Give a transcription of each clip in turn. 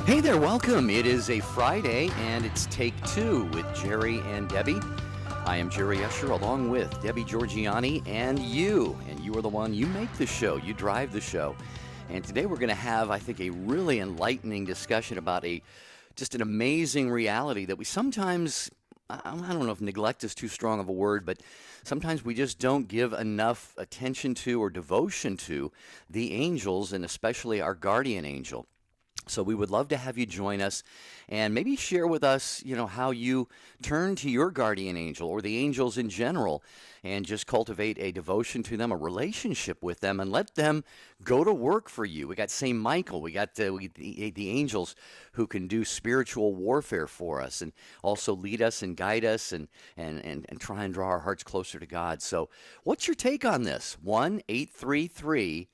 Hey there, welcome. It is a Friday, and it's Take Two with Jerry and Debbie. I am Jerry Usher, along with Debbie Georgiani and you. And you are the one, you make the show, you drive the show. And today we're going to have, I think, a really enlightening discussion about just an amazing reality that we sometimes, I don't know if neglect is too strong of a word, but sometimes we just don't give enough attention to or devotion to the angels, and especially our guardian angel. So we would love to have you join us and maybe share with us, how you turn to your guardian angel or the angels in general and just cultivate a devotion to them, a relationship with them, and let them go to work for you. We got St. Michael. We got the angels who can do spiritual warfare for us and also lead us and guide us and try and draw our hearts closer to God. So what's your take on this? 1-833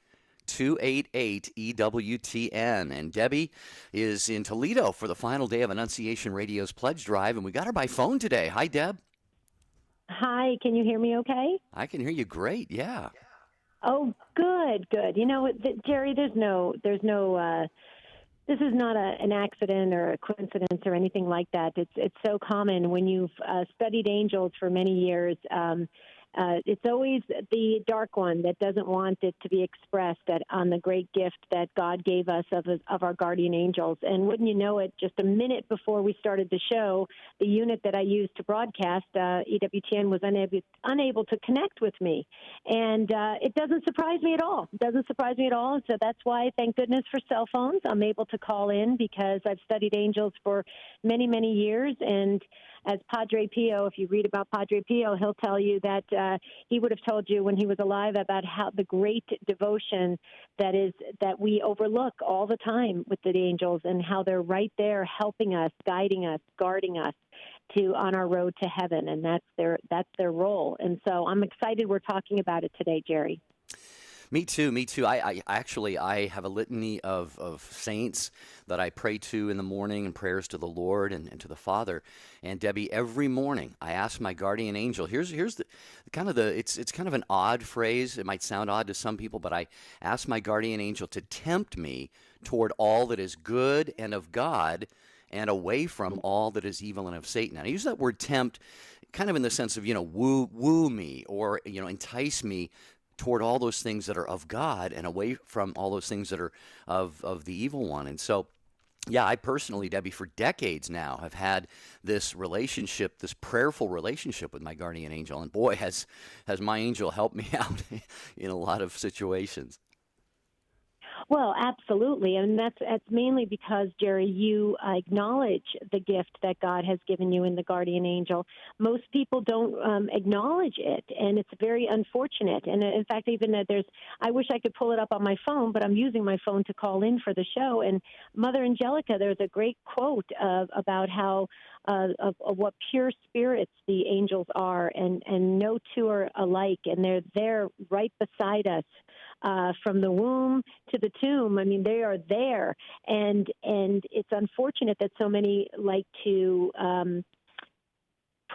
288 EWTN. And Debbie is in Toledo for the final day of Annunciation Radio's Pledge Drive, and we got her by phone today. Hi, Deb. Hi, can you hear me okay? I can hear you great, yeah. Oh, good. Jerry, this is not an accident or a coincidence or anything like that. It's so common when you've studied angels for many years. It's always the dark one that doesn't want it to be expressed on the great gift that God gave us of our guardian angels. And wouldn't you know it, just a minute before we started the show, the unit that I used to broadcast, EWTN, was unable to connect with me. And it doesn't surprise me at all. So that's why, thank goodness for cell phones, I'm able to call in because I've studied angels for many, many years. And as Padre Pio, if you read about Padre Pio, he'll tell you that he would have told you when he was alive about how the great devotion that we overlook all the time with the angels, and how they're right there helping us, guiding us, guarding us on our road to heaven, and that's their role. And so I'm excited we're talking about it today, Jerry. Me too. I actually have a litany of saints that I pray to in the morning, and prayers to the Lord and to the Father. And Debbie, every morning I ask my guardian angel. Here's the it's kind of an odd phrase. It might sound odd to some people, but I ask my guardian angel to tempt me toward all that is good and of God, and away from all that is evil and of Satan. And I use that word tempt kind of in the sense of, woo me, or, entice me toward all those things that are of God, and away from all those things that are of the evil one. And so, yeah, I personally, Debbie, for decades now have had this relationship, this prayerful relationship with my guardian angel. And boy, has my angel helped me out in a lot of situations. Well, absolutely. And that's mainly because, Jerry, you acknowledge the gift that God has given you in the guardian angel. Most people don't acknowledge it, and it's very unfortunate. And in fact, even I wish I could pull it up on my phone, but I'm using my phone to call in for the show. And Mother Angelica, there's a great quote about how of what pure spirits the angels are, and no two are alike, and they're there right beside us. From the womb to the tomb, I mean, they are there, and it's unfortunate that so many like to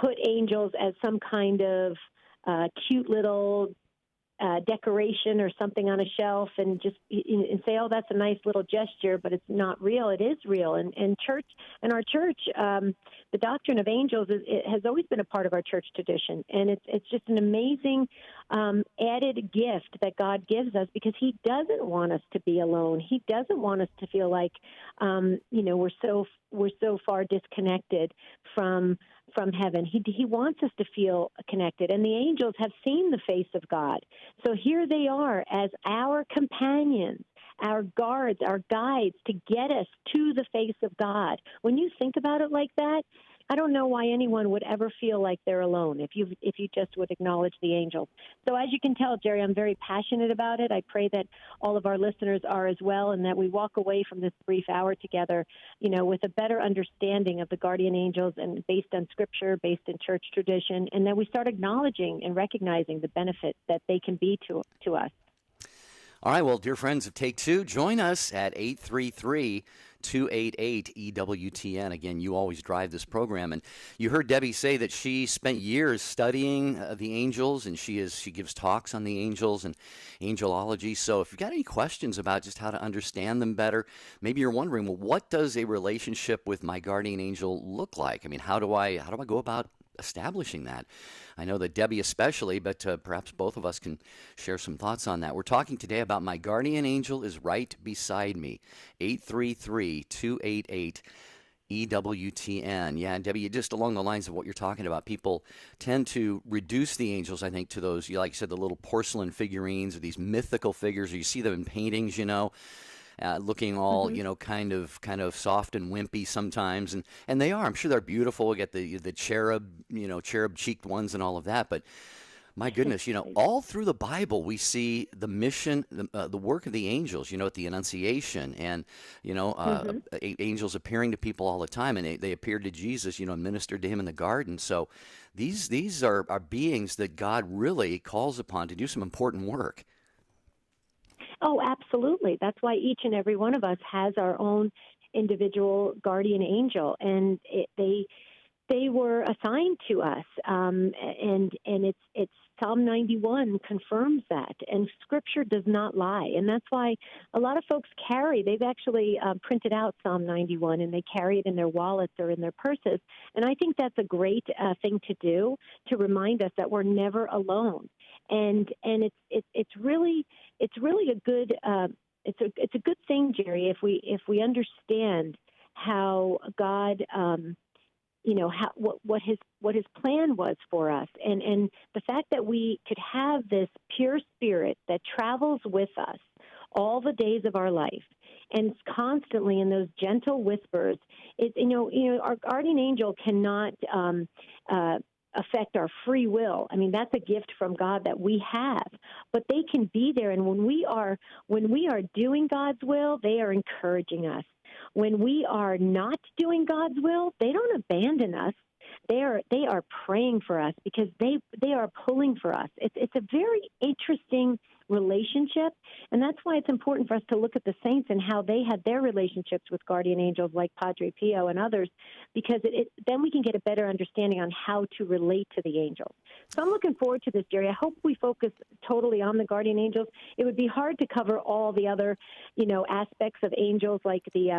put angels as some kind of cute little decoration or something on a shelf, and just say, "Oh, that's a nice little gesture," but it's not real. It is real, and our church, the doctrine of angels it has always been a part of our church tradition, and it's just an amazing added gift that God gives us, because He doesn't want us to be alone. He doesn't want us to feel like we're so far disconnected from heaven. He wants us to feel connected, and the angels have seen the face of God. So here they are as our companions, our guards, our guides, to get us to the face of God. When you think about it like that, I don't know why anyone would ever feel like they're alone if you just would acknowledge the angels. So as you can tell, Jerry, I'm very passionate about it. I pray that all of our listeners are as well, and that we walk away from this brief hour together, with a better understanding of the guardian angels, and based on Scripture, based in church tradition, and that we start acknowledging and recognizing the benefit that they can be to us. All right, well, dear friends of Take Two, join us at 833 EWTN. Again, you always drive this program. And you heard Debbie say that she spent years studying the angels, and she gives talks on the angels and angelology. So if you've got any questions about just how to understand them better, maybe you're wondering, well, what does a relationship with my guardian angel look like? I mean, how do I go about establishing that? I know that Debbie especially, but perhaps both of us can share some thoughts on that. We're talking today about My Guardian Angel is Right Beside Me, 833-288-EWTN. Yeah, and Debbie, just along the lines of what you're talking about, people tend to reduce the angels, I think, to those, like you said, the little porcelain figurines or these mythical figures, or you see them in paintings, looking all, kind of soft and wimpy sometimes, and they are. I'm sure they're beautiful. We get the cherub-cheeked ones and all of that. But my goodness, all through the Bible we see the mission, the work of the angels. At the Annunciation, and angels appearing to people all the time, and they appeared to Jesus, and ministered to him in the garden. So these are beings that God really calls upon to do some important work. Oh, absolutely. That's why each and every one of us has our own individual guardian angel, and they were assigned to us, and it's Psalm 91 confirms that, and Scripture does not lie, and that's why a lot of folks they've actually printed out Psalm 91, and they carry it in their wallets or in their purses, and I think that's a great thing to do, to remind us that we're never alone, and it's really a good it's a good thing, Jerry, if we understand how God what his plan was for us, and the fact that we could have this pure spirit that travels with us all the days of our life, and constantly in those gentle whispers. Our guardian angel cannot affect our free will. I mean, that's a gift from God that we have, but they can be there. And when we are doing God's will, they are encouraging us. When we are not doing God's will, they don't abandon us. They are praying for us because they are pulling for us. It's a very interesting relationship, and that's why it's important for us to look at the saints and how they had their relationships with guardian angels like Padre Pio and others, because then we can get a better understanding on how to relate to the angels. So I'm looking forward to this, Jerry. I hope we focus totally on the guardian angels. It would be hard to cover all the other, aspects of angels, like the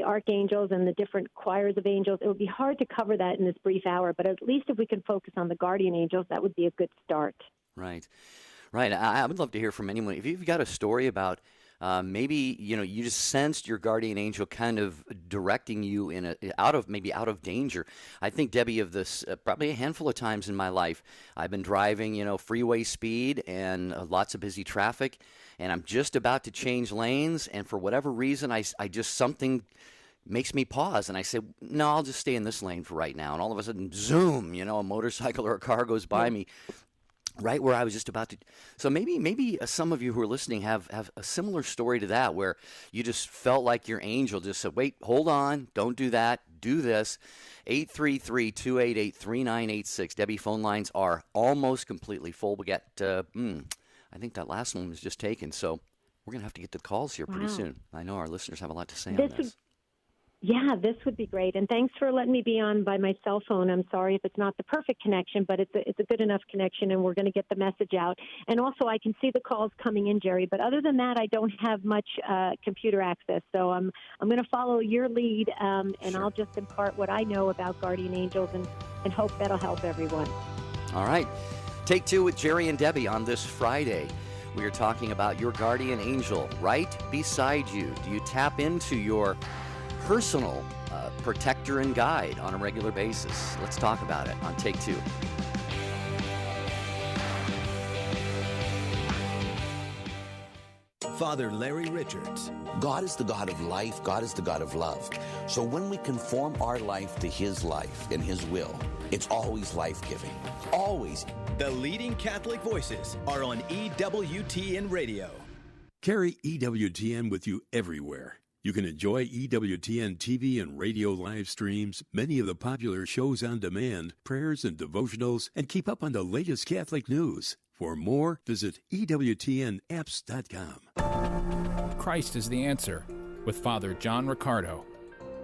archangels and the different choirs of angels. It would be hard to cover that in this brief hour, but at least if we can focus on the guardian angels, that would be a good start. Right. I would love to hear from anyone. If you've got a story about maybe you just sensed your guardian angel kind of directing you out of danger. I think, Debbie, of this probably a handful of times in my life. I've been driving freeway speed and lots of busy traffic, and I'm just about to change lanes, and for whatever reason I just something makes me pause, and I say, no, I'll just stay in this lane for right now. And all of a sudden, zoom, a motorcycle or a car goes by me right where I was just about to. So maybe some of you who are listening have a similar story to that, where you just felt like your angel just said, wait, hold on, don't do that, do this. 833-288-3986. Debbie, phone lines are almost completely full. We got, I think that last one was just taken, so we're going to have to get to the calls here pretty soon. I know our listeners have a lot to say on this. Yeah, this would be great. And thanks for letting me be on by my cell phone. I'm sorry if it's not the perfect connection, but it's a good enough connection, and we're going to get the message out. And also, I can see the calls coming in, Jerry. But other than that, I don't have much computer access. So I'm going to follow your lead, and sure. I'll just impart what I know about guardian angels and hope that'll help everyone. All right. Take two with Jerry and Debbie on this Friday. We are talking about your guardian angel right beside you. Do you tap into your personal protector and guide on a regular basis? Let's talk about it on Take Two. Father Larry Richards. God is the God of life. God is the God of love. So when we conform our life to His life and His will, it's always life-giving. Always. The leading Catholic voices are on EWTN Radio. Carry EWTN with you everywhere. You can enjoy EWTN TV and radio live streams, many of the popular shows on demand, prayers and devotionals, and keep up on the latest Catholic news. For more, visit EWTNapps.com. Christ is the answer. with Father John Riccardo.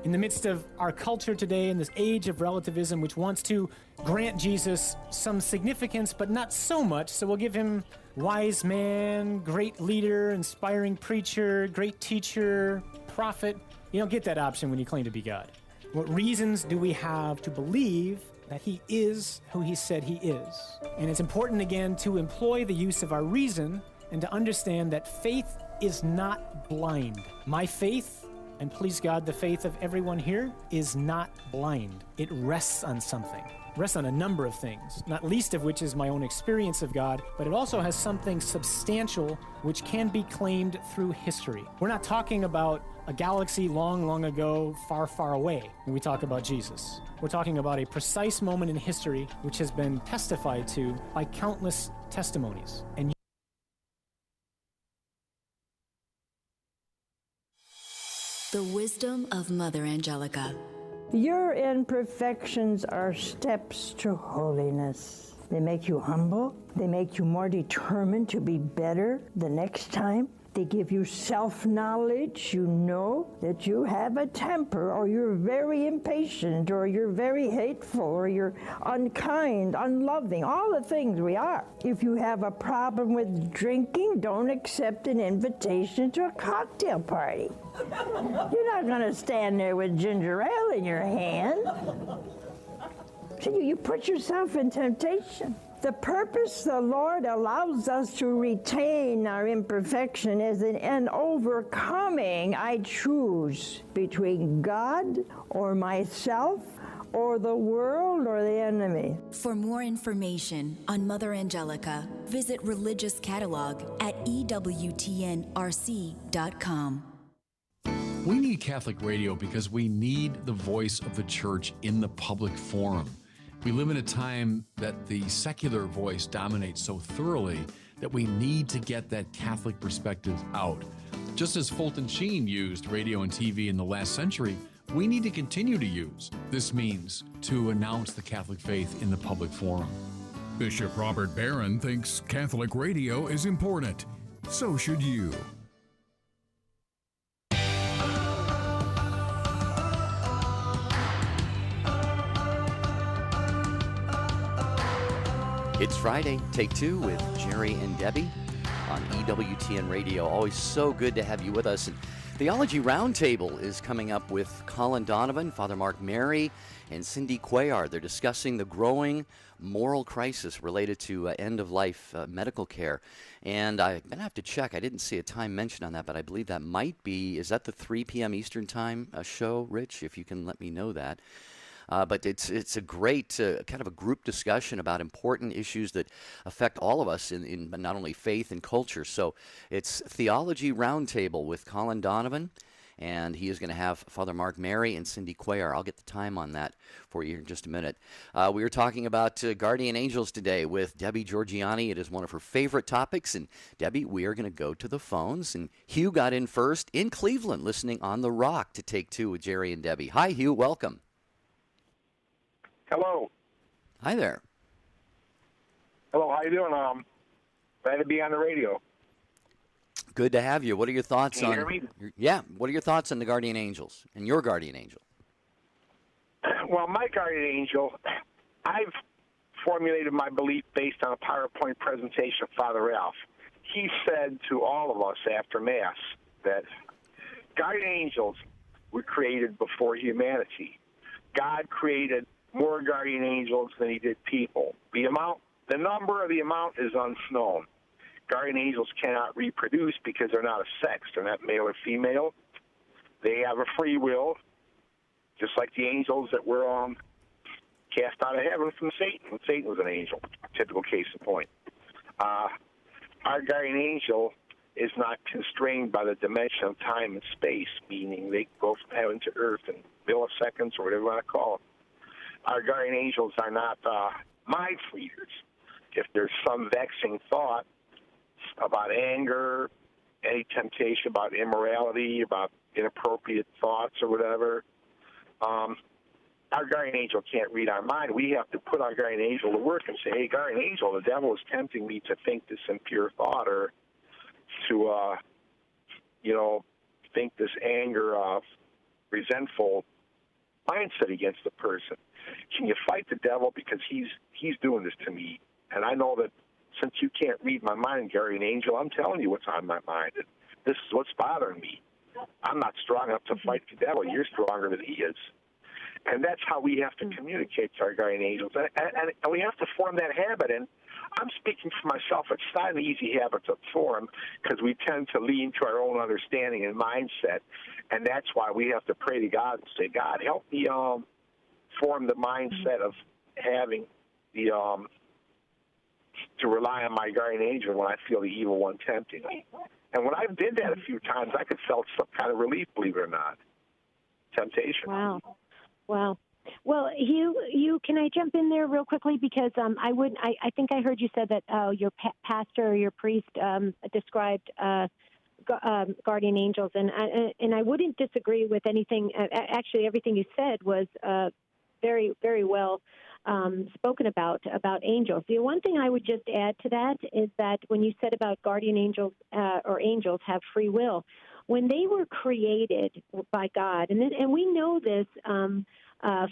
In the midst of our culture today, in this age of relativism, which wants to grant Jesus some significance, but not so much, so we'll give him wise man, great leader, inspiring preacher, great teacher, prophet. You don't get that option when you claim to be God. What reasons do we have to believe that he is who he said he is? And it's important, again, to employ the use of our reason and to understand that faith is not blind. My faith, and please God, the faith of everyone here, is not blind. It rests on something. It rests on a number of things, not least of which is my own experience of God, but it also has something substantial which can be claimed through history. We're not talking about a galaxy long, long ago, far, far away when we talk about Jesus. We're talking about a precise moment in history which has been testified to by countless testimonies. And the wisdom of Mother Angelica. Your imperfections are steps to holiness. They make you humble. They make you more determined to be better the next time. They give you self-knowledge. You know that you have a temper, or you're very impatient, or you're very hateful, or you're unkind, unloving, all the things we are. If you have a problem with drinking, don't accept an invitation to a cocktail party. You're not going to stand there with ginger ale in your hand. So you put yourself in temptation. The purpose the Lord allows us to retain our imperfection is an overcoming. I choose between God or myself or the world or the enemy. For more information on Mother Angelica, visit Religious Catalog at EWTNRC.com. We need Catholic radio because we need the voice of the church in the public forum. We live in a time that the secular voice dominates so thoroughly that we need to get that Catholic perspective out. Just as Fulton Sheen used radio and TV in the last century, we need to continue to use this means to announce the Catholic faith in the public forum. Bishop Robert Barron thinks Catholic radio is important. So should you. It's Friday, take two with Jerry and Debbie on EWTN Radio. Always so good to have you with us. And Theology Roundtable is coming up with Colin Donovan, Father Mark Mary, and Cindy Cuellar. They're discussing the growing moral crisis related to end-of-life medical care. And I'm going to have to check. I didn't see a time mentioned on that, but I believe that might be, is that the 3 p.m. Eastern Time show, Rich? If you can let me know that. But it's a great kind of a group discussion about important issues that affect all of us in not only faith and culture. So it's Theology Roundtable with Colin Donovan, and he is going to have Father Mark Mary and Cindy Cuellar. I'll get the time on that for you in just a minute. We were talking about guardian angels today with Debbie Georgiani. It is one of her favorite topics. And Debbie, we are going to go to the phones. And Hugh got in first in Cleveland, listening on The Rock to Take Two with Jerry and Debbie. Hi, Hugh. Welcome. Hello. Hi there. Hello, how you doing? Glad to be on the radio. Good to have you. What are your thoughts Can you on? hear me? Yeah. What are your thoughts on the guardian angels and your guardian angel? Well, my guardian angel, I've formulated my belief based on a PowerPoint presentation of Father Ralph. He said to all of us after Mass that guardian angels were created before humanity. God created more guardian angels than he did people. The number of the amount is unknown. Guardian angels cannot reproduce because they're not a sex. They're not male or female. They have a free will, just like the angels that were cast out of heaven from Satan when Satan was an angel. Typical case in point. Our guardian angel is not constrained by the dimension of time and space, meaning they go from heaven to earth in milliseconds or whatever you want to call it. Our guardian angels are not mind readers. If there's some vexing thought about anger, any temptation about immorality, about inappropriate thoughts or whatever, our guardian angel can't read our mind. We have to put our guardian angel to work and say, hey, guardian angel, the devil is tempting me to think this impure thought or to, think, this anger, resentful mindset against the person. Can you fight the devil because he's doing this to me? And I know that since you can't read my mind, Gary and Angel, I'm telling you what's on my mind. And this is what's bothering me. I'm not strong enough to fight the devil. You're stronger than he is. And that's how we have to communicate to our guardian angels. And we have to form that habit. And I'm speaking for myself. It's not an easy habit to form because we tend to lean to our own understanding and mindset. And that's why we have to pray to God and say, God, help me form the mindset of having the to rely on my guardian angel when I feel the evil one tempting me. And when I did that a few times, I could felt some kind of relief, believe it or not. Temptation. Wow. Well, Hugh, can I jump in there real quickly because I think I heard you said that your pastor or your priest described guardian angels, and I wouldn't disagree with anything. Actually, everything you said was very, very well spoken about angels. The one thing I would just add to that is that when you said about guardian angels or angels have free will, when they were created by God, and we know this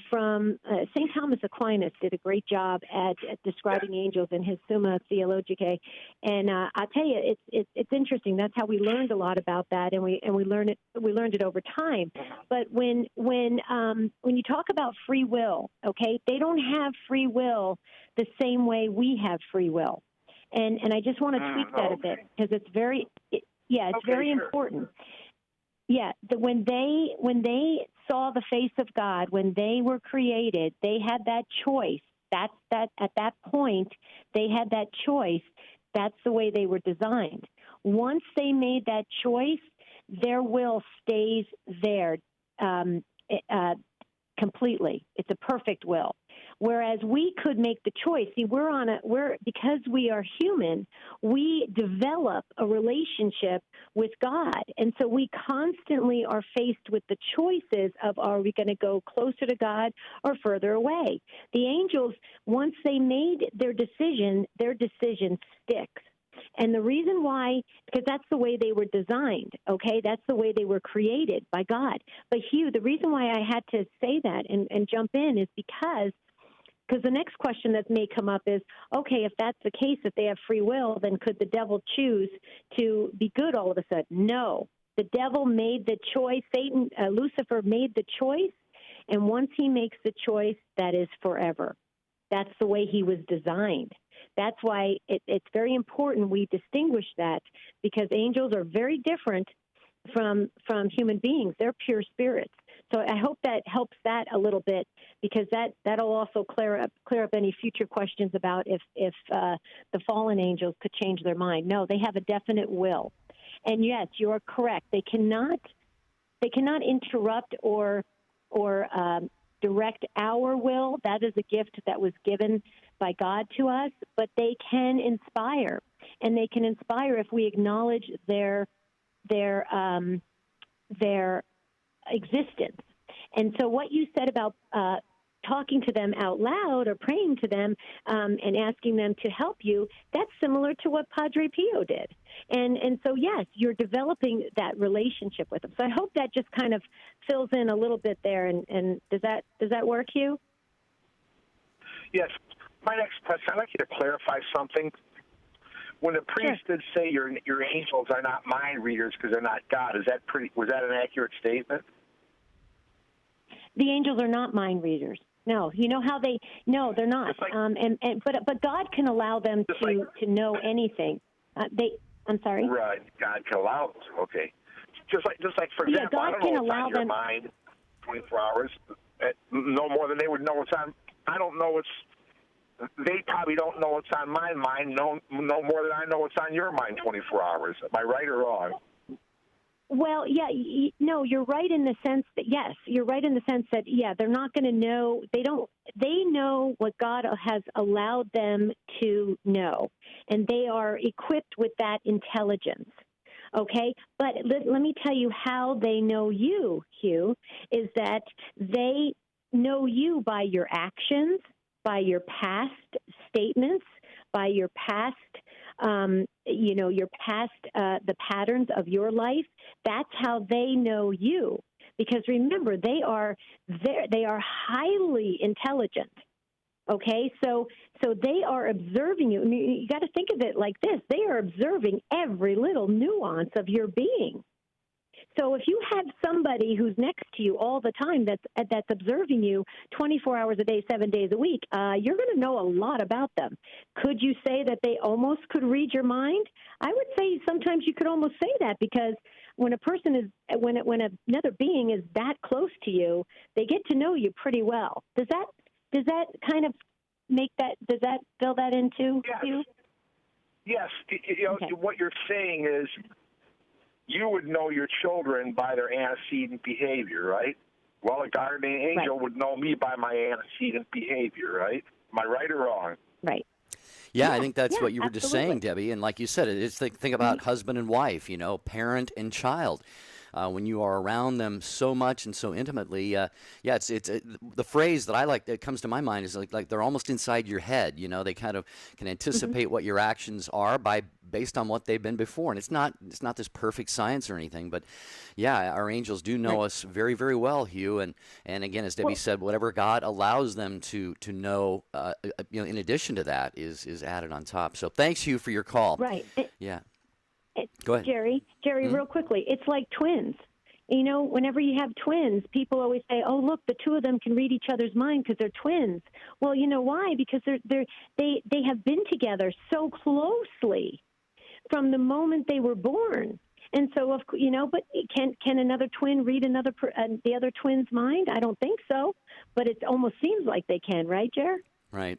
from St. Thomas Aquinas did a great job at describing angels in his Summa Theologicae, and I'll tell you, it's interesting. That's how we learned a lot about that, and we learned it over time. But when you talk about free will, okay, they don't have free will the same way we have free will, and I just want to tweak that a bit because it's very important. Yeah, when they saw the face of God, when they were created, they had that choice. At that point, they had that choice. That's the way they were designed. Once they made that choice, their will stays there completely. It's a perfect will. Whereas we could make the choice. See, because we are human, we develop a relationship with God. And so we constantly are faced with the choices of, are we going to go closer to God or further away? The angels, once they made their decision sticks. And the reason why, because that's the way they were designed, okay? That's the way they were created by God. But Hugh, the reason why I had to say that and jump in is because the next question that may come up is, okay, if that's the case, if they have free will, then could the devil choose to be good all of a sudden? No. The devil made the choice. Lucifer made the choice, and once he makes the choice, that is forever. That's the way he was designed. That's why it's very important we distinguish that, because angels are very different from human beings. They're pure spirits. So I hope that helps that a little bit, because that'll also clear up any future questions about if the fallen angels could change their mind. No, they have a definite will. And yes, you are correct. They cannot interrupt or direct our will. That is a gift that was given by God to us, but they can inspire, and they can inspire if we acknowledge their existence. And so what you said about talking to them out loud or praying to them and asking them to help you, that's similar to what Padre Pio did. And so, yes, you're developing that relationship with them. So I hope that just kind of fills in a little bit there. And does that work, Hugh? Yes. My next question, I'd like you to clarify something. When the priest did say your angels are not mind readers because they're not God, was that an accurate statement? The angels are not mind readers. No, you know how they're not. But God can allow them to know anything. I'm sorry. Right, God can allow them to. Okay, just like for example, God I don't can know what's allow on your them. mind 24 hours, no more than they would know what's on. I don't know what's. They probably don't know what's on my mind, no more than I know what's on your mind 24 hours. Am I right or wrong? Well, yeah, no, you're right in the sense that, yes, you're right in the sense that, yeah, they're not going to know. They know what God has allowed them to know, and they are equipped with that intelligence. Okay, but let me tell you how they know you, Hugh, is that they know you by your actions, by your past statements, by your past your past, the patterns of your life. That's how they know you. Because remember, they are highly intelligent. Okay, so they are observing you. I mean, you got to think of it like this: they are observing every little nuance of your being. So if you have somebody who's next to you all the time that's observing you 24 hours a day, 7 days a week, you're going to know a lot about them. Could you say that they almost could read your mind? I would say sometimes you could almost say that, because when when another being is that close to you, they get to know you pretty well. Does that kind of make that? Does that fill that into you? Yes. Okay. What you're saying is, you would know your children by their antecedent behavior, right? Well, a guardian angel would know me by my antecedent behavior, right? Am I right or wrong? Right. Yeah, I think that's what you were absolutely. just saying, Debbie. And like you said, it's think about husband and wife, parent and child. When you are around them so much and so intimately, it's the phrase that I like that comes to my mind is like they're almost inside your head. They kind of can anticipate what your actions are based on what they've been before. And it's not this perfect science or anything, but yeah, our angels do know us very, very well, Hugh. And again, as Debbie said, whatever God allows them to know, in addition to that, is added on top. So thanks, Hugh, for your call. Right. Yeah. Go ahead. Jerry, real quickly, it's like twins. Whenever you have twins, people always say, "Oh, look, the two of them can read each other's mind because they're twins." Well, you know why? Because they have been together so closely from the moment they were born. And so, but can another twin read the other twin's mind? I don't think so, but it almost seems like they can, right, Jer? Right.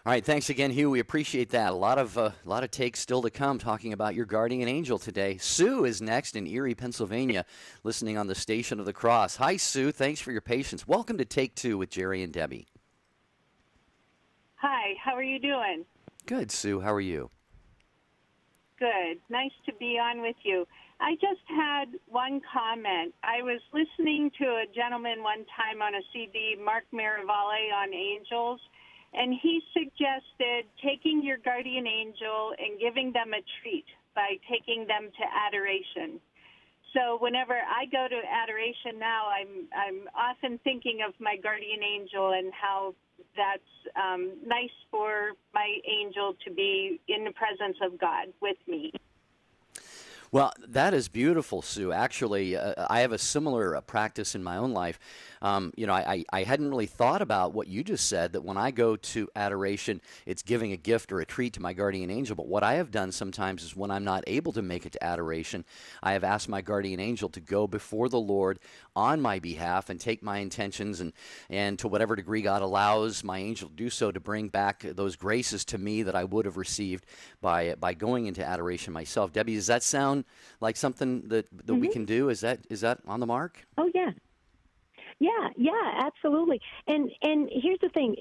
All right, thanks again, Hugh. We appreciate that. A lot of takes still to come talking about your guardian angel today. Sue is next in Erie, Pennsylvania, listening on the Station of the Cross. Hi, Sue. Thanks for your patience. Welcome to Take Two with Jerry and Debbie. Hi, how are you doing? Good, Sue. How are you? Good. Nice to be on with you. I just had one comment. I was listening to a gentleman one time on a CD, Mark Miravalle, on angels, and he suggested taking your guardian angel and giving them a treat by taking them to adoration. So whenever I go to adoration now, I'm often thinking of my guardian angel and how that's nice for my angel to be in the presence of God with me. Well, that is beautiful, Sue. Actually, I have a similar practice in my own life. I hadn't really thought about what you just said, that when I go to adoration, it's giving a gift or a treat to my guardian angel. But what I have done sometimes is when I'm not able to make it to adoration, I have asked my guardian angel to go before the Lord on my behalf and take my intentions and to whatever degree God allows my angel to do so, to bring back those graces to me that I would have received by going into adoration myself. Debbie, does that sound like something that we can do? Is that on the mark? Oh, yeah. Yeah, absolutely. And here's the thing: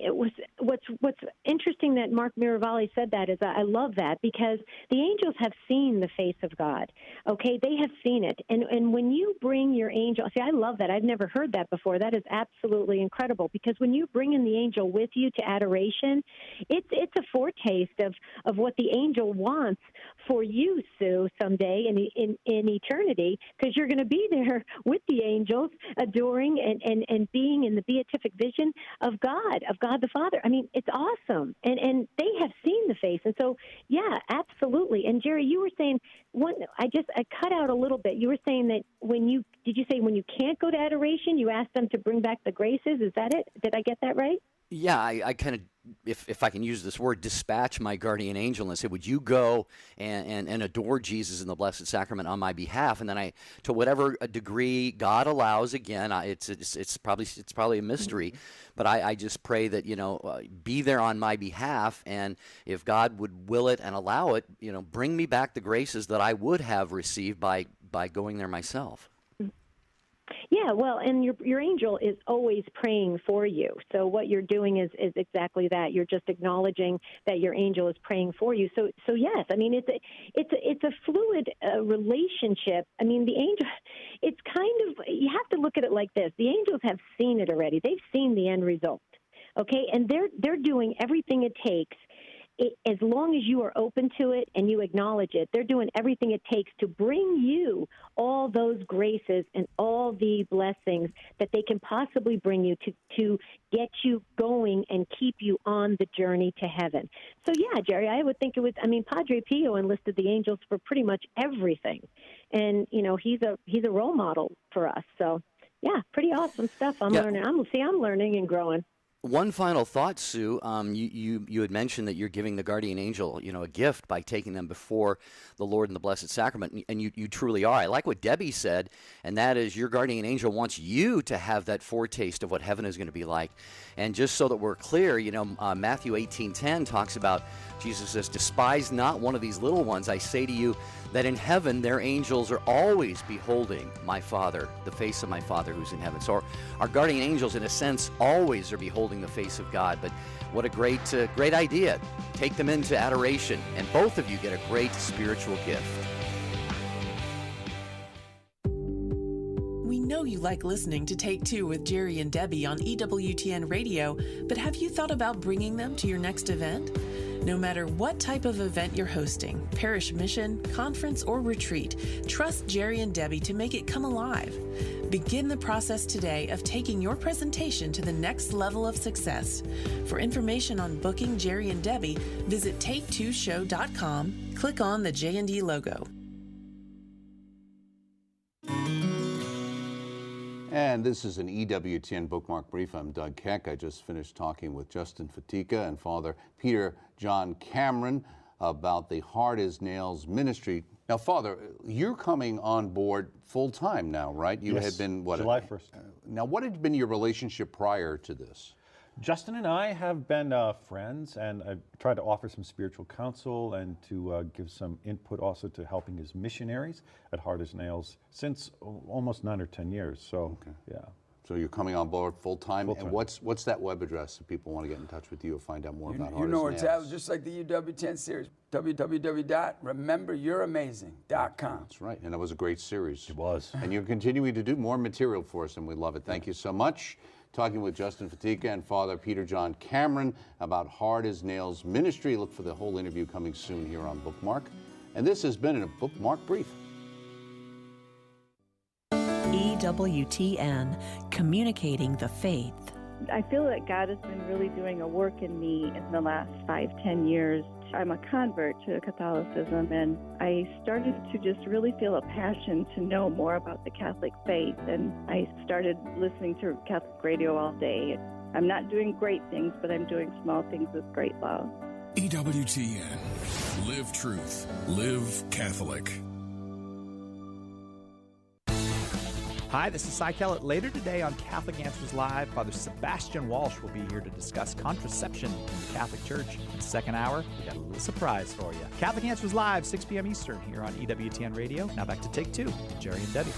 what's interesting that Mark Miravalle said that is I love that, because the angels have seen the face of God. Okay, they have seen it, and when you bring your angel, see, I love that. I've never heard that before. That is absolutely incredible, because when you bring in the angel with you to adoration, it's a foretaste of what the angel wants for you, Sue, someday in eternity, because you're going to be there with the angels, adoring and being in the beatific vision of God the Father. I mean, it's awesome. And they have seen the face. And so, yeah, absolutely. And Jerry, you were saying, I cut out a little bit. You were saying that when you can't go to adoration, you ask them to bring back the graces. Is that it? Did I get that right? Yeah, I kind of, if I can use this word, dispatch my guardian angel and say, would you go and adore Jesus in the Blessed Sacrament on my behalf? And then to whatever degree God allows, again, it's probably a mystery, but I just pray that, be there on my behalf, and if God would will it and allow it, bring me back the graces that I would have received by going there myself. Yeah, well, and your angel is always praying for you. So what you're doing is exactly that. You're just acknowledging that your angel is praying for you. So yes, I mean it's a fluid relationship. I mean, the angel, it's kind of, you have to look at it like this. The angels have seen it already. They've seen the end result. Okay, and they're doing everything it takes as long as you are open to it and you acknowledge it, they're doing everything it takes to bring you all those graces and all the blessings that they can possibly bring you to get you going and keep you on the journey to heaven. So, yeah, Jerry, I would think it was, Padre Pio enlisted the angels for pretty much everything. And, he's a role model for us. So, yeah, pretty awesome stuff. I'm learning. I'm learning and growing. One final thought, Sue. You had mentioned that you're giving the guardian angel, a gift by taking them before the Lord in the Blessed Sacrament, and you truly are. I like what Debbie said, and that is your guardian angel wants you to have that foretaste of what heaven is going to be like. And just so that we're clear, Matthew 18:10 talks about, Jesus says, "Despise not one of these little ones. I say to you that in heaven their angels are always beholding my Father, the face of my Father who's in heaven." So our guardian angels, in a sense, always are beholding the face of God. But what a great idea. Take them into adoration, and both of you get a great spiritual gift. We know you like listening to Take Two with Jerry and Debbie on EWTN Radio, but have you thought about bringing them to your next event? No matter what type of event you're hosting, parish mission, conference, or retreat, trust Jerry and Debbie to make it come alive. Begin the process today of taking your presentation to the next level of success. For information on booking Jerry and Debbie, visit take2show.com, click on the J&D logo. And this is an EWTN Bookmark Brief. I'm Doug Keck. I just finished talking with Justin Fatica and Father Peter John Cameron about the Hard as Nails ministry. Now, Father, you're coming on board full-time now, right? You Yes, had been, what? July 1st. Now, what had been your relationship prior to this? Justin and I have been friends, and I tried to offer some spiritual counsel and to give some input also to helping his missionaries at Hard as Nails since almost 9 or 10 years. So, yeah. So you're coming on board full-time. And what's that web address if people want to get in touch with you or find out more about Hard as Nails? You know where it's at, just like the UWTN series, www.rememberyouramazing.com. That's right, and it was a great series. It was. And you're continuing to do more material for us, and we love it. Thank you so much. Talking with Justin Fatica and Father Peter John Cameron about Hard as Nails ministry. Look for the whole interview coming soon here on Bookmark. And this has been a Bookmark Brief. EWTN, communicating the faith. I feel that God has been really doing a work in me in the last 5-10 years. I'm a convert to Catholicism, and I started to just really feel a passion to know more about the Catholic faith, and I started listening to Catholic radio all day. I'm not doing great things, but I'm doing small things with great love. EWTN. Live truth. Live Catholic. Hi, this is Cy Kellett. Later today on Catholic Answers Live, Father Sebastian Walsh will be here to discuss contraception in the Catholic Church. In the second hour, we got a little surprise for you. Catholic Answers Live, 6 p.m. Eastern, here on EWTN Radio. Now back to Take Two, Jerry and Debbie.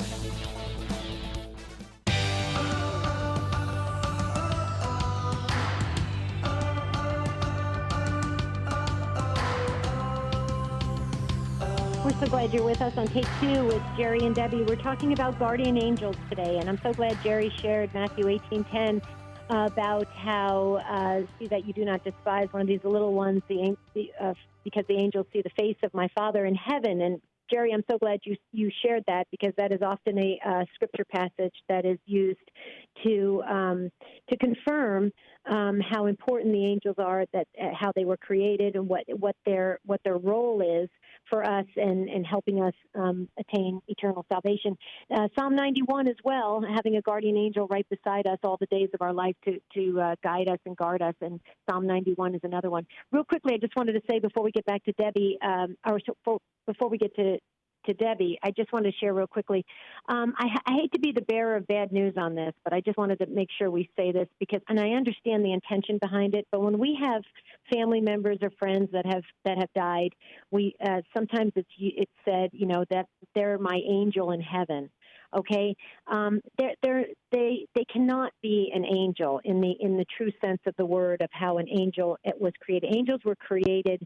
We're so glad you're with us on Take Two with Jerry and Debbie. We're talking about guardian angels today, and I'm so glad Jerry shared Matthew 18:10 about how that you do not despise one of these little ones, because the angels see the face of my Father in heaven. And Jerry, I'm so glad you shared that, because that is often a scripture passage that is used to confirm how important the angels are, that how they were created, and what their role is for us and helping us attain eternal salvation. Psalm 91 as well, having a guardian angel right beside us all the days of our life to guide us and guard us, and Psalm 91 is another one. Real quickly, I just wanted to say before we get back to Debbie, before we get to Debbie, I just wanted to share real quickly. I hate to be the bearer of bad news on this, but I just wanted to make sure we say this, and I understand the intention behind it. But when we have family members or friends that have died, we sometimes it's said, that they're my angel in heaven. Okay, they cannot be an angel in the true sense of the word of how an angel was created. Angels were created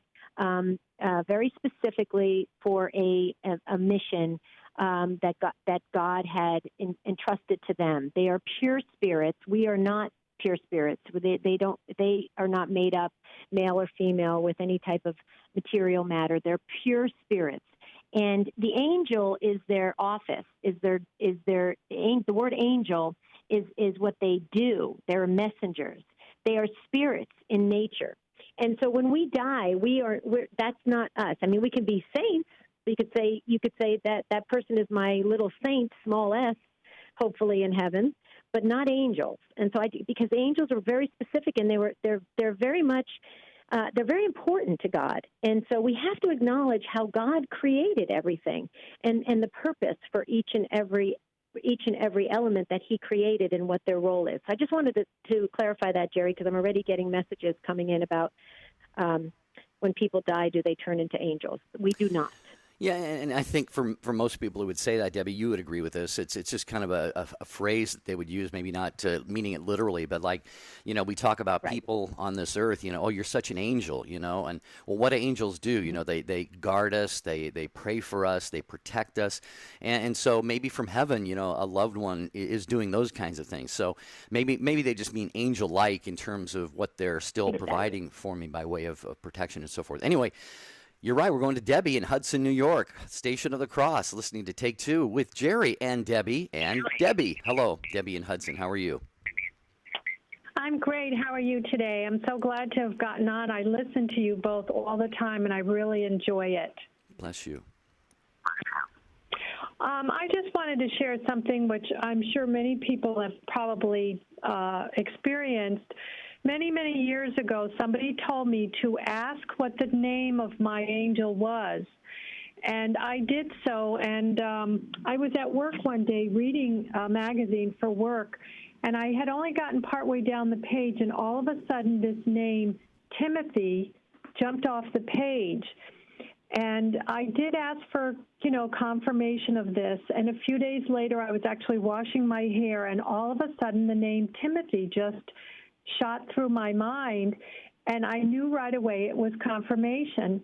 very specifically for a mission that God had entrusted to them. They are pure spirits. We are not pure spirits. They are not made up, male or female, with any type of material matter. They're pure spirits. And the angel is their office, the word angel is what they do. They're messengers. They are spirits in nature. And so when we die, that's not us. I mean, we can be saints. You could say that person is my little saint, small s, hopefully in heaven, but not angels. And so because angels are very specific, and they're very much they're very important to God. And so we have to acknowledge how God created everything and the purpose for each and every element that he created and what their role is. So I just wanted to clarify that, Jerry, because I'm already getting messages coming in about when people die, do they turn into angels? We do not. Yeah, and I think for most people who would say that, Debbie, you would agree with this. It's just kind of a phrase that they would use, maybe not meaning it literally, but like, we talk about people on this earth, oh, you're such an angel, and well, what do angels do? They guard us, they pray for us, they protect us, and so maybe from heaven, a loved one is doing those kinds of things. So maybe they just mean angel-like in terms of what they're still providing for me by way of protection and so forth. Anyway. You're right. We're going to Debbie in Hudson, New York, Station of the Cross, listening to Take Two with Jerry and Debbie. And Debbie. Hello, Debbie in Hudson. How are you? I'm great. How are you today? I'm so glad to have gotten on. I listen to you both all the time, and I really enjoy it. Bless you. I just wanted to share something which I'm sure many people have probably experienced. Many, many years ago, somebody told me to ask what the name of my angel was. And I did so, and I was at work one day reading a magazine for work, and I had only gotten partway down the page, and all of a sudden this name, Timothy, jumped off the page. And I did ask for, confirmation of this, and a few days later I was actually washing my hair, and all of a sudden the name Timothy just shot through my mind, and I knew right away it was confirmation.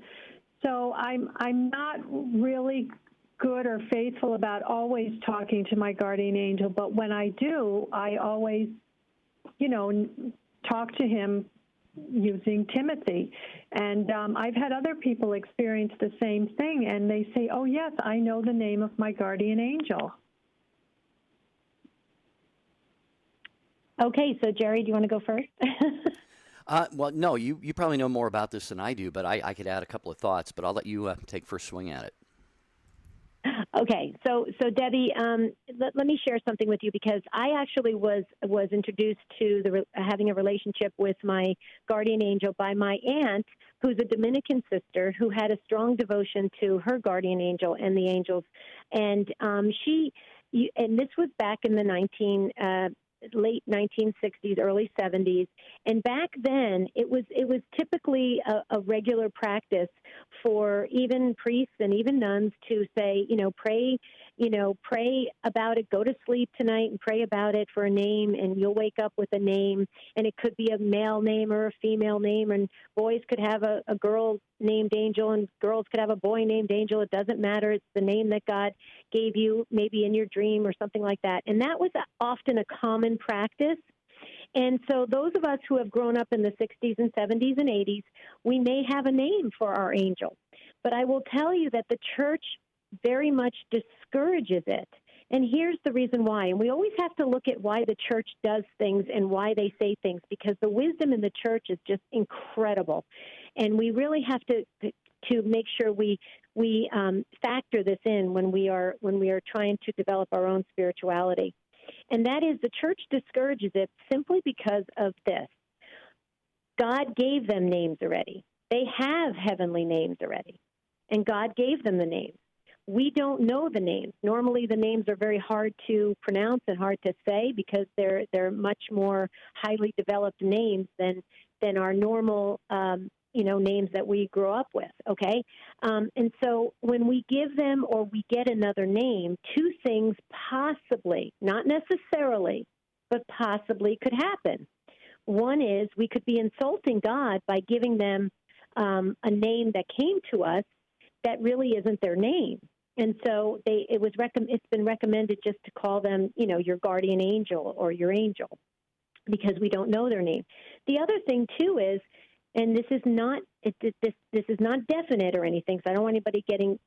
So I'm not really good or faithful about always talking to my guardian angel, but when I do, I always, talk to him using Timothy. And I've had other people experience the same thing, and they say, oh, yes, I know the name of my guardian angel. Okay, so Jerry, do you want to go first? Well, no, you probably know more about this than I do, but I could add a couple of thoughts, but I'll let you take first swing at it. Okay, so Debbie, let me share something with you, because I actually was introduced to having a relationship with my guardian angel by my aunt, who's a Dominican sister who had a strong devotion to her guardian angel and the angels, and and this was back in the late 1960s, early 70s, and back then it was typically a regular practice for even priests and even nuns to say, pray about it, go to sleep tonight and pray about it for a name, and you'll wake up with a name, and it could be a male name or a female name, and boys could have a girl named Angel and girls could have a boy named Angel. It doesn't matter. It's the name that God gave you, maybe in your dream or something like that. And that was often a common practice. And so those of us who have grown up in the 60s and 70s and 80s, we may have a name for our angel. But I will tell you that the church very much discourages it. And here's the reason why. And we always have to look at why the church does things and why they say things, because the wisdom in the church is just incredible. And we really have to make sure we factor this in when we are trying to develop our own spirituality. And that is, the church discourages it simply because of this. God gave them names already. They have heavenly names already. And God gave them the names. We don't know the names. Normally the names are very hard to pronounce and hard to say because they're much more highly developed names than our normal names that we grow up with, okay? And so when we give them or we get another name, two things possibly, not necessarily, but possibly could happen. One is we could be insulting God by giving them a name that came to us that really isn't their name. And so it's been recommended just to call them, your guardian angel or your angel. because we don't know their name. The other thing, too, is, and this is not this is not definite or anything, so I don't want anybody getting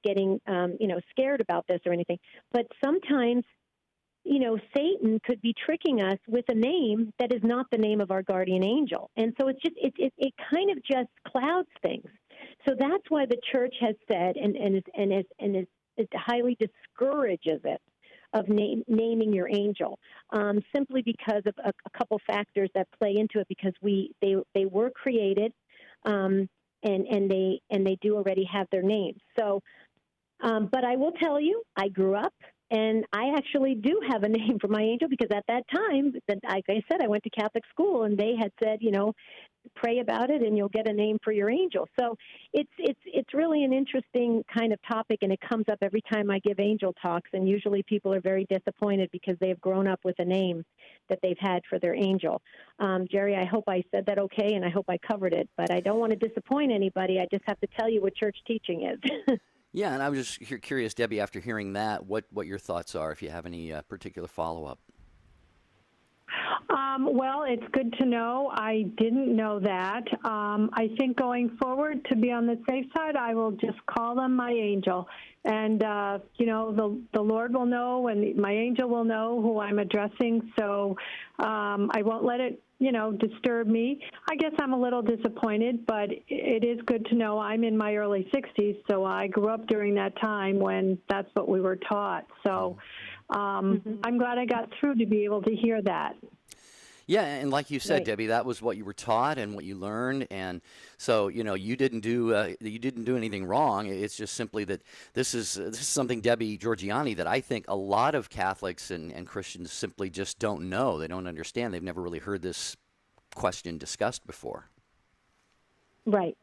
scared about this or anything. But sometimes, Satan could be tricking us with a name that is not the name of our guardian angel, and so it kind of just clouds things. So that's why the church has said and highly discourages it of naming your angel, simply because of a couple factors that play into it. Because they were created, and they do already have their names. So, but I will tell you, I grew up, and I actually do have a name for my angel, because at that time, like I said, I went to Catholic school, and they had said, pray about it, and you'll get a name for your angel. So it's really an interesting kind of topic, and it comes up every time I give angel talks, and usually people are very disappointed because they have grown up with a name that they've had for their angel. Jerry, I hope I said that okay, and I hope I covered it, but I don't want to disappoint anybody. I just have to tell you what church teaching is. Yeah, and I was just curious, Debbie, after hearing that, what your thoughts are, if you have any particular follow-up. Well, it's good to know. I didn't know that. I think going forward, to be on the safe side, I will just call them my angel. And, the Lord will know, and my angel will know who I'm addressing. So I won't let it, disturb me. I guess I'm a little disappointed, but it is good to know. I'm in my early 60s, so I grew up during that time when that's what we were taught. So I'm glad I got through to be able to hear that. Yeah, and like you said, Right. Debbie, that was what you were taught and what you learned, and so you didn't do anything wrong. It's just simply that this is something, Debbie Georgiani, that I think a lot of Catholics and Christians simply just don't know. They don't understand. They've never really heard this question discussed before. Right.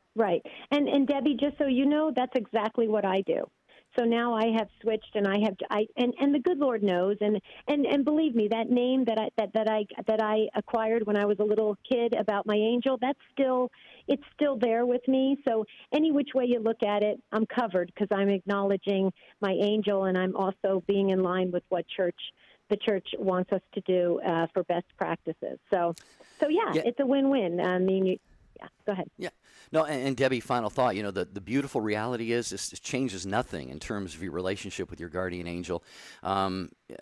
And Debbie, just so you know, that's exactly what I do. So now I have switched, and and the good Lord knows, and believe me, that name that I acquired when I was a little kid about my angel, it's still there with me. So any which way you look at it, I'm covered, because I'm acknowledging my angel, and I'm also being in line with what the church wants us to do for best practices. So yeah, it's a win-win. I mean, yeah, go ahead. Yeah. No, and Debbie, final thought, the beautiful reality is this changes nothing in terms of your relationship with your guardian angel.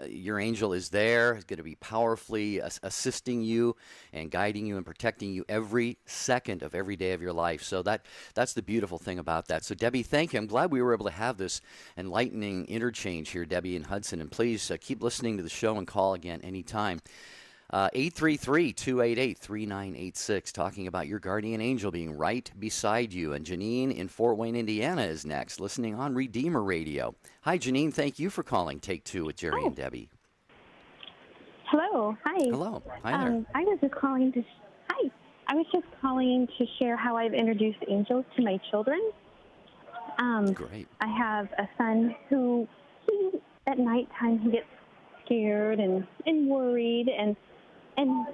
Your angel is there, is going to be powerfully assisting you and guiding you and protecting you every second of every day of your life. So that's the beautiful thing about that. So Debbie, thank you. I'm glad we were able to have this enlightening interchange here, Debbie and Hudson. And please keep listening to the show and call again anytime. 833-288-3986, talking about your guardian angel being right beside you. And Janine in Fort Wayne, Indiana is next, listening on Redeemer Radio. Hi, Janine. Thank you for calling Take Two with Jerry and Debbie. Hello. Hi. Hello. Hi there. I was just calling to share how I've introduced angels to my children. Great. I have a son who, at nighttime, he gets scared and worried, and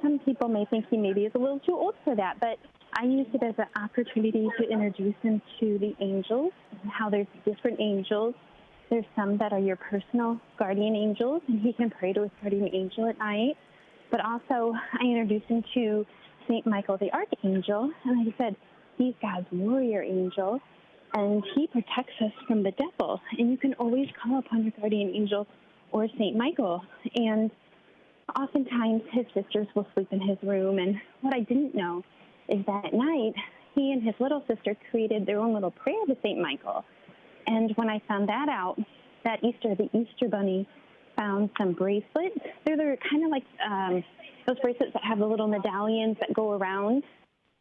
some people may think he maybe is a little too old for that, but I used it as an opportunity to introduce him to the angels, and how there's different angels. There's some that are your personal guardian angels, and he can pray to his guardian angel at night. But also, I introduced him to St. Michael the Archangel, and I said, he's God's warrior angel, and he protects us from the devil. And you can always call upon your guardian angel or St. Michael. And oftentimes his sisters will sleep in his room. And what I didn't know is that at night, he and his little sister created their own little prayer to St. Michael. And when I found that out, that Easter, the Easter Bunny found some bracelets. They're kind of like those bracelets that have the little medallions that go around.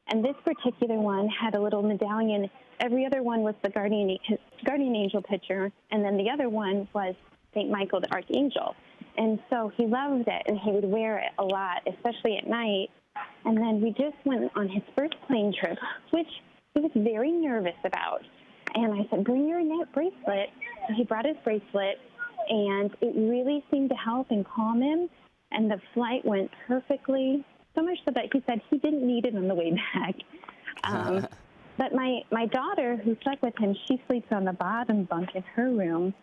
And this particular one had a little medallion. Every other one was the guardian angel picture, and then the other one was St. Michael the Archangel. And so he loved it, and he would wear it a lot, especially at night. And then we just went on his first plane trip, which he was very nervous about. And I said, bring your bracelet. So he brought his bracelet, and it really seemed to help and calm him. And the flight went perfectly, so much so that he said he didn't need it on the way back. But my daughter, who slept with him, she sleeps on the bottom bunk in her room,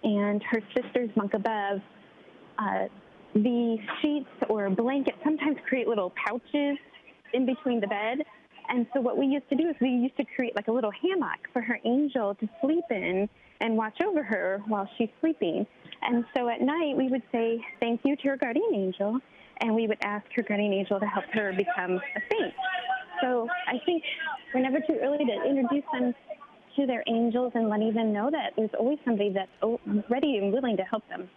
and her sister's bunk above the sheets or blankets sometimes create little pouches in between the bed. And so what we used to do is we used to create like a little hammock for her angel to sleep in and watch over her while she's sleeping. And so at night we would say thank you to her guardian angel, and we would ask her guardian angel to help her become a saint. So I think we're never too early to introduce them to their angels and letting them know that there's always somebody that's ready and willing to help them.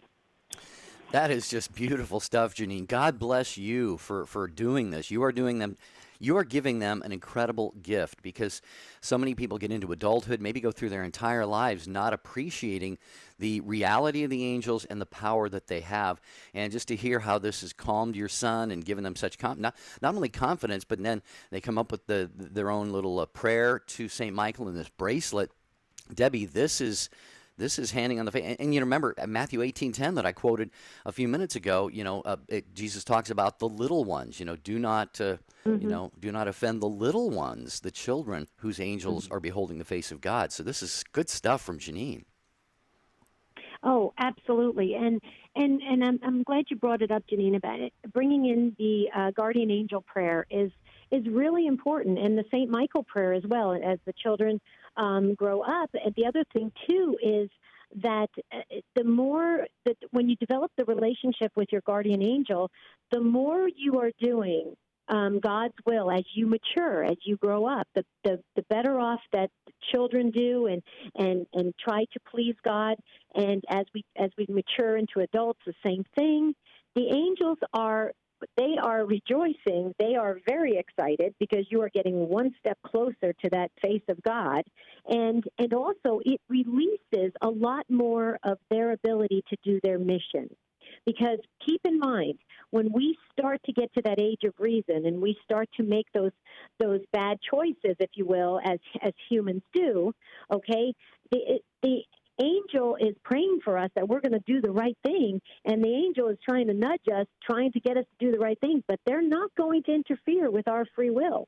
That is just beautiful stuff, Janine. God bless you for doing this. You are giving them an incredible gift, because so many people get into adulthood, maybe go through their entire lives not appreciating the reality of the angels and the power that they have. And just to hear how this has calmed your son and given them such not only confidence, but then they come up with their own little prayer to St. Michael in this bracelet. Debbie, this is handing on the face. And you remember Matthew 18:10 that I quoted a few minutes ago. Jesus talks about the little ones. Do not do not offend the little ones, the children whose angels are beholding the face of God. So this is good stuff from Janine. Oh, absolutely. And I'm glad you brought it up, Janine, about it. Bringing in the guardian angel prayer is really important, and the St. Michael prayer as well, as the children grow up. And the other thing, too, is that the more that when you develop the relationship with your guardian angel, the more you are doing God's will as you mature, as you grow up, the better off that children do and try to please God. And as we mature into adults, the same thing. The angels are rejoicing. They are very excited because you are getting one step closer to that face of God. And also it releases a lot more of their ability to do their mission. Because keep in mind, when we start to get to that age of reason and we start to make those bad choices, if you will, as humans do, okay, the angel is praying for us that we're going to do the right thing, and the angel is trying to nudge us, trying to get us to do the right thing, but they're not going to interfere with our free will.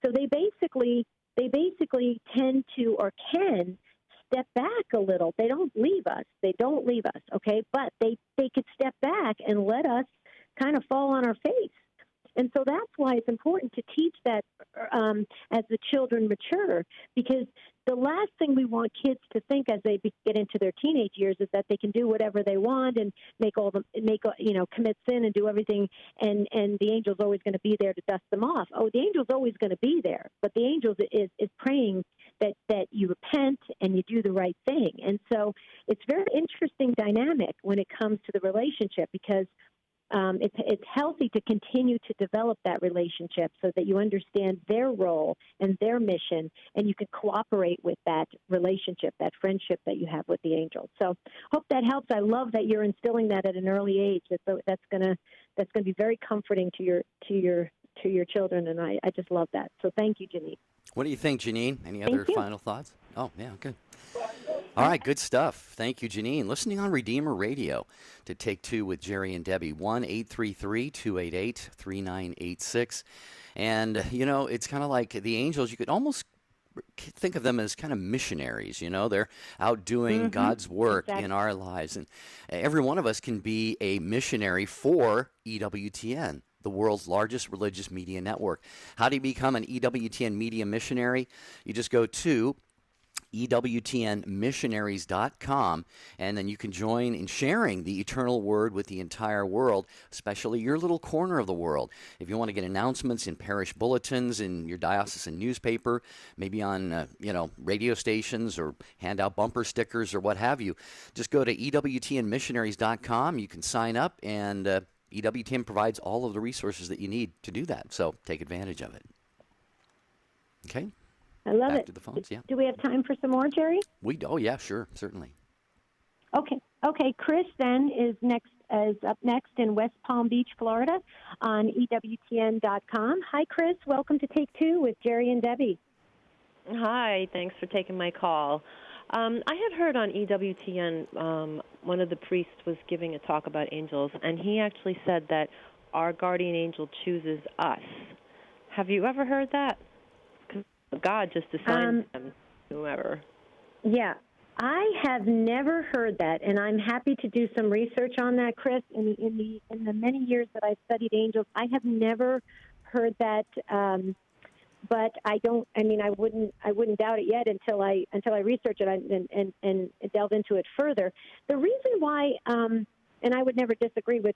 So they basically tend to or can step back a little. They don't leave us. Okay? But they could step back and let us kind of fall on our face. And so that's why it's important to teach that as the children mature, because the last thing we want kids to think as they get into their teenage years is that they can do whatever they want and commit sin and do everything, and the angel's always going to be there to dust them off. Oh, the angel's always going to be there, but the angel is praying that you repent and you do the right thing. And so it's very interesting dynamic when it comes to the relationship, because it's healthy to continue to develop that relationship so that you understand their role and their mission, and you can cooperate with that relationship, that friendship that you have with the angels. So hope that helps. I love that you're instilling that at an early age. That's gonna be very comforting to your children, and I just love that. So thank you, Janine. What do you think, Janine? Any other final thoughts? Oh, yeah, good. All right, good stuff. Thank you, Janine. Listening on Redeemer Radio to Take Two with Jerry and Debbie, 1-833-288-3986. And, it's kind of like the angels. You could almost think of them as kind of missionaries. They're out doing God's work in our lives. And every one of us can be a missionary for EWTN, the world's largest religious media network. How do you become an EWTN media missionary? You just go to EWTNmissionaries.com, and then you can join in sharing the eternal word with the entire world, especially your little corner of the world. If you want to get announcements in parish bulletins, in your diocesan newspaper, maybe on radio stations, or hand out bumper stickers or what have you, just go to EWTNmissionaries.com. You can sign up, and EWTN provides all of the resources that you need to do that. So take advantage of it. Okay? I love Back it. to the phones, yeah. Do we have time for some more, Jerry? Oh, yeah, sure, certainly. Okay. Chris then is up next in West Palm Beach, Florida, on EWTN.com. Hi, Chris. Welcome to Take Two with Jerry and Debbie. Hi. Thanks for taking my call. I had heard on EWTN one of the priests was giving a talk about angels, and he actually said that our guardian angel chooses us. Have you ever heard that? God just assigns them, whoever. Yeah. I have never heard that, and I'm happy to do some research on that, Chris. In the many years that I've studied angels, I have never heard that. But I don't. I mean, I wouldn't doubt it yet until I research it and delve into it further. The reason why, and I would never disagree with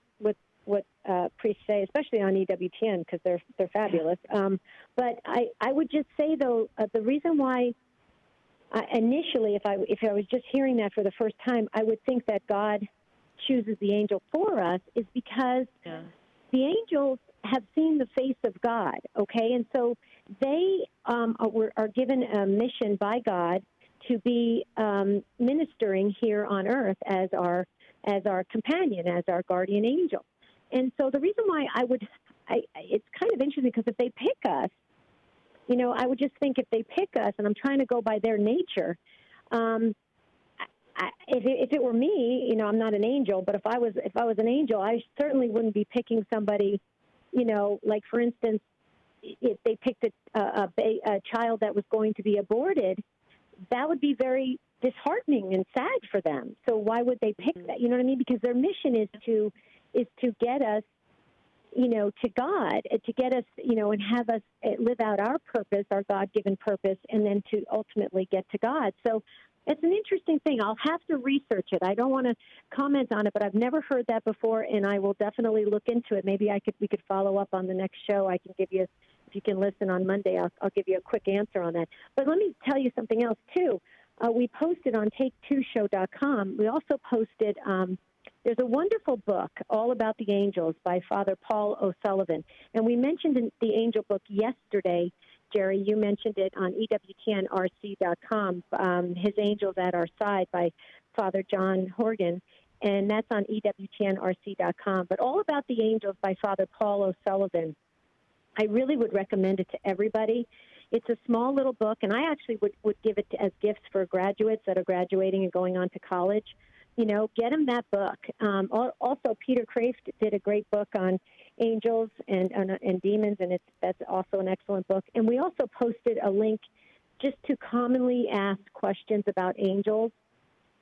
what priests say, especially on EWTN, because they're fabulous. But I would just say though, the reason why. Initially, if I was just hearing that for the first time, I would think that God chooses the angel for us is because the angels have seen the face of God, okay? And so they are given a mission by God to be ministering here on earth as our companion, as our guardian angel. And so the reason why it's kind of interesting because if they pick us, you know, I would just think if they pick us, and I'm trying to go by their nature, if it were me, you know, I'm not an angel, but if I was an angel, I certainly wouldn't be picking somebody, you know, like for instance, if they picked a child that was going to be aborted, that would be very disheartening and sad for them. So why would they pick that? You know what I mean? Because their mission is to get us, you know, to God, to get us, you know, and have us live out our purpose, our God-given purpose, and then to ultimately get to God. So it's an interesting thing. I'll have to research it. I don't want to comment on it, but I've never heard that before, and I will definitely look into it. Maybe we could follow up on the next show. I can give you, if you can listen on Monday, I'll give you a quick answer on that. But let me tell you something else, too. We posted on take2show.com. We also posted there's a wonderful book all about the angels by Father Paul O'Sullivan. And we mentioned in the angel book yesterday, Jerry, you mentioned it on EWTNRC.com, His Angels at Our Side by Father John Horgan, and that's on EWTNRC.com. But all about the angels by Father Paul O'Sullivan. I really would recommend it to everybody. It's a small little book, and I actually would give it as gifts for graduates that are graduating and going on to college. You know, get them that book. Also, Peter Kraft did a great book on angels and demons, and that's also an excellent book. And we also posted a link just to commonly asked questions about angels,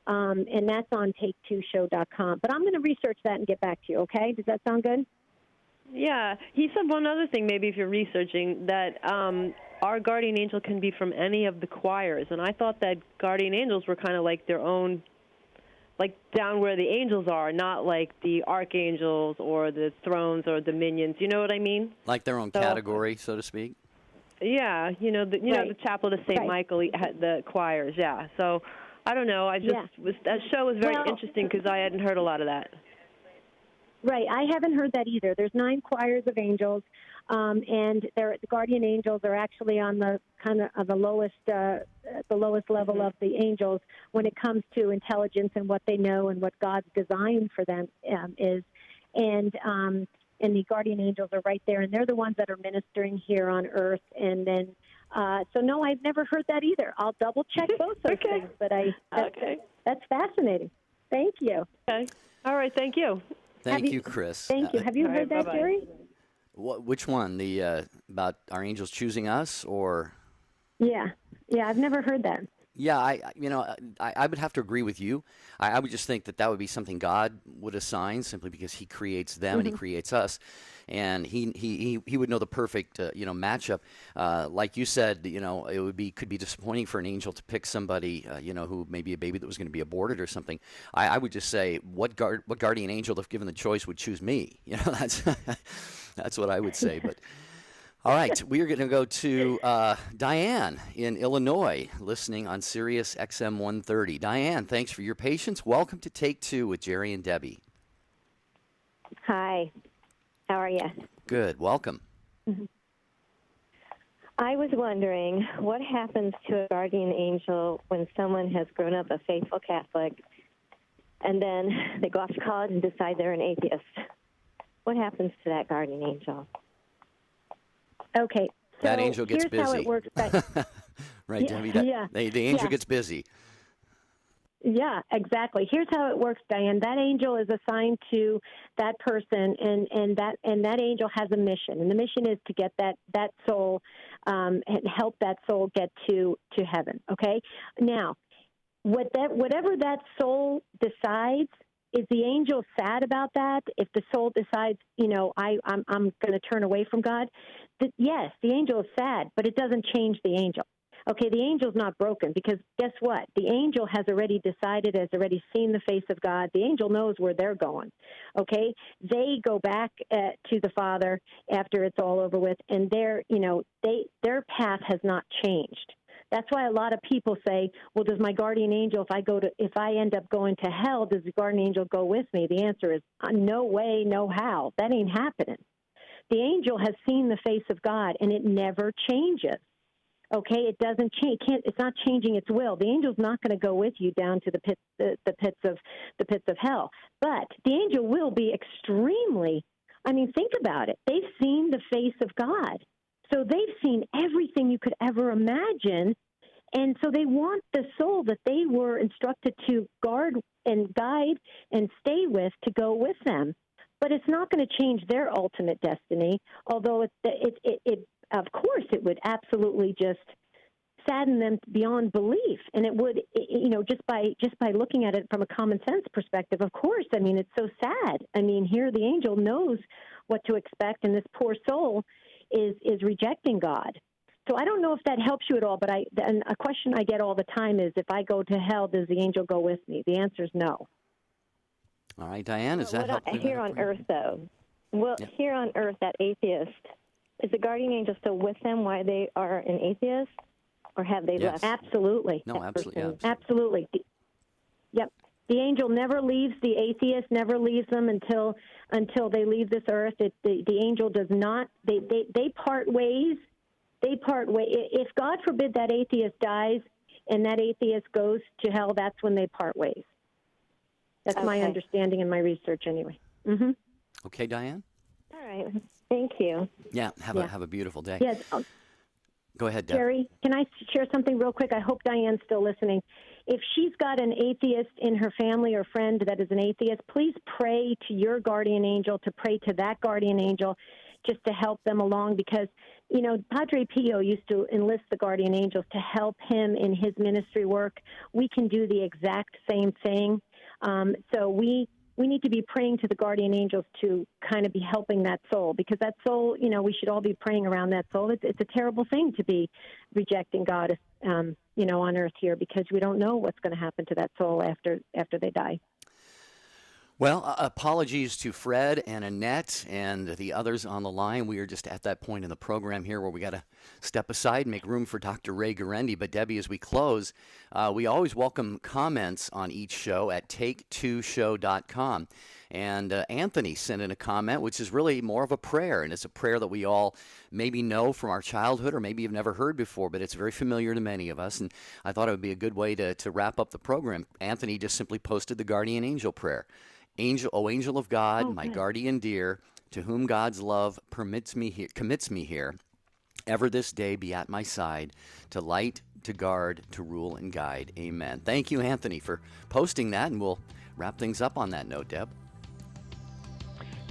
and that's on take2show.com. But I'm going to research that and get back to you, okay? Does that sound good? Yeah. He said one other thing, maybe if you're researching, that our guardian angel can be from any of the choirs. And I thought that guardian angels were kind of like their own, like down where the angels are, not like the archangels or the thrones or dominions. You know what I mean? Like their own category, so to speak? Yeah, you know, the Chapel of St. Michael had the choirs, yeah. So, I don't know, that show was very interesting because I hadn't heard a lot of that. Right, I haven't heard that either. There's 9 choirs of angels, and the guardian angels are actually on the kind of the lowest level of the angels when it comes to intelligence and what they know and what God's design for them is, and the guardian angels are right there, and they're the ones that are ministering here on earth. And then, so no, I've never heard that either. I'll double check both those things, but that's fascinating. Thank you. Okay, all right, thank you. Thank you, Chris. Thank you. Have you heard that, Jerry? Which one? The about our angels choosing us, or? Yeah, I've never heard that. Yeah, I would have to agree with you. I would just think that would be something God would assign, simply because He creates them and He creates us, and He would know the perfect matchup. Like you said, it could be disappointing for an angel to pick somebody who may be a baby that was going to be aborted or something. I would just say, what guardian angel, if given the choice, would choose me? That's what I would say, but. All right, we are going to go to Diane in Illinois, listening on Sirius XM 130. Diane, thanks for your patience. Welcome to Take Two with Jerry and Debbie. Hi, how are you? Good, welcome. Mm-hmm. I was wondering, what happens to a guardian angel when someone has grown up a faithful Catholic and then they go off to college and decide they're an atheist? What happens to that guardian angel? Okay. So that angel gets busy. How it works. Right, Debbie? The angel gets busy. Yeah, exactly. Here's how it works, Diane. That angel is assigned to that person, and that angel has a mission, and the mission is to get that soul and help that soul get to heaven. Okay. Now, whatever that soul decides, is the angel sad about that? If the soul decides, I'm going to turn away from God, yes, the angel is sad, but it doesn't change the angel. Okay, the angel's not broken because guess what? The angel has already decided, has already seen the face of God. The angel knows where they're going. Okay, they go back to the Father after it's all over with, and their path has not changed. That's why a lot of people say, well, does my guardian angel, if I end up going to hell, does the guardian angel go with me? The answer is no way, no how. That ain't happening. The angel has seen the face of God, and it never changes. Okay, it doesn't change. It's not changing its will. The angel's not going to go with you down to the pits of hell. But the angel will be extremely. I mean, think about it. They've seen the face of God, so they've seen everything you could ever imagine, and so they want the soul that they were instructed to guard and guide and stay with to go with them. But it's not going to change their ultimate destiny. Although it of course, it would absolutely just sadden them beyond belief, and it would, just by looking at it from a common sense perspective. Of course, I mean, it's so sad. I mean, here the angel knows what to expect, and this poor soul is rejecting God. So I don't know if that helps you at all. But and a question I get all the time is, if I go to hell, does the angel go with me? The answer is no. All right, Diane, is that helpful? Here on Earth, though, here on Earth, that atheist. Is the guardian angel still with them while they are an atheist, or have they left? Absolutely. No, absolutely. Yeah. Absolutely. Yep. The angel never leaves the atheist, never leaves them until they leave this earth. The angel does not. They part ways. They part ways. If God forbid that atheist dies and that atheist goes to hell, that's when they part ways. That's my understanding and my research, anyway. Mm-hmm. Okay, Diane. All right. Thank you. Yeah, have a beautiful day. Yes. Go ahead, Deb. Jerry, can I share something real quick? I hope Diane's still listening. If she's got an atheist in her family or friend that is an atheist, please pray to your guardian angel, to pray to that guardian angel, just to help them along, because, Padre Pio used to enlist the guardian angels to help him in his ministry work. We can do the exact same thing. So we need to be praying to the guardian angels to kind of be helping that soul, because that soul, we should all be praying around that soul. It's a terrible thing to be rejecting God, on earth here, because we don't know what's going to happen to that soul after they die. Well, apologies to Fred and Annette and the others on the line. We are just at that point in the program here where we got to step aside and make room for Dr. Ray Garendi. But Debbie, as we close, we always welcome comments on each show at take2show.com. And Anthony sent in a comment, which is really more of a prayer, and it's a prayer that we all maybe know from our childhood or maybe have never heard before, but it's very familiar to many of us, and I thought it would be a good way to wrap up the program. Anthony just simply posted the guardian angel prayer. Angel of God, my guardian dear, to whom God's love commits me here, ever this day be at my side, to light, to guard, to rule and guide. Amen. Thank you, Anthony, for posting that, and we'll wrap things up on that note, Deb.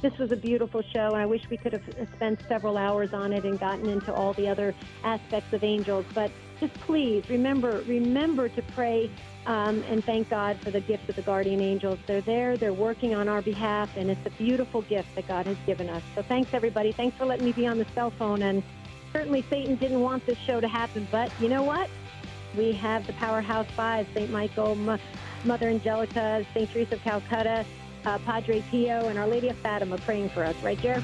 This was a beautiful show, and I wish we could have spent several hours on it and gotten into all the other aspects of angels. But just please remember to pray and thank God for the gift of the guardian angels. They're there, they're working on our behalf, and it's a beautiful gift that God has given us. So thanks, everybody. Thanks for letting me be on the cell phone. And certainly Satan didn't want this show to happen, but you know what? We have the Powerhouse Five, St. Michael, Mother Angelica, St. Teresa of Calcutta, Padre Pio, and Our Lady of Fatima praying for us. Right, Jer?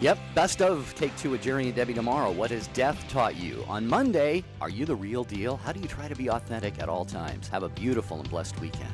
Yep. Best of Take Two with Jerry and Debbie tomorrow. What has death taught you? On Monday, are you the real deal? How do you try to be authentic at all times? Have a beautiful and blessed weekend.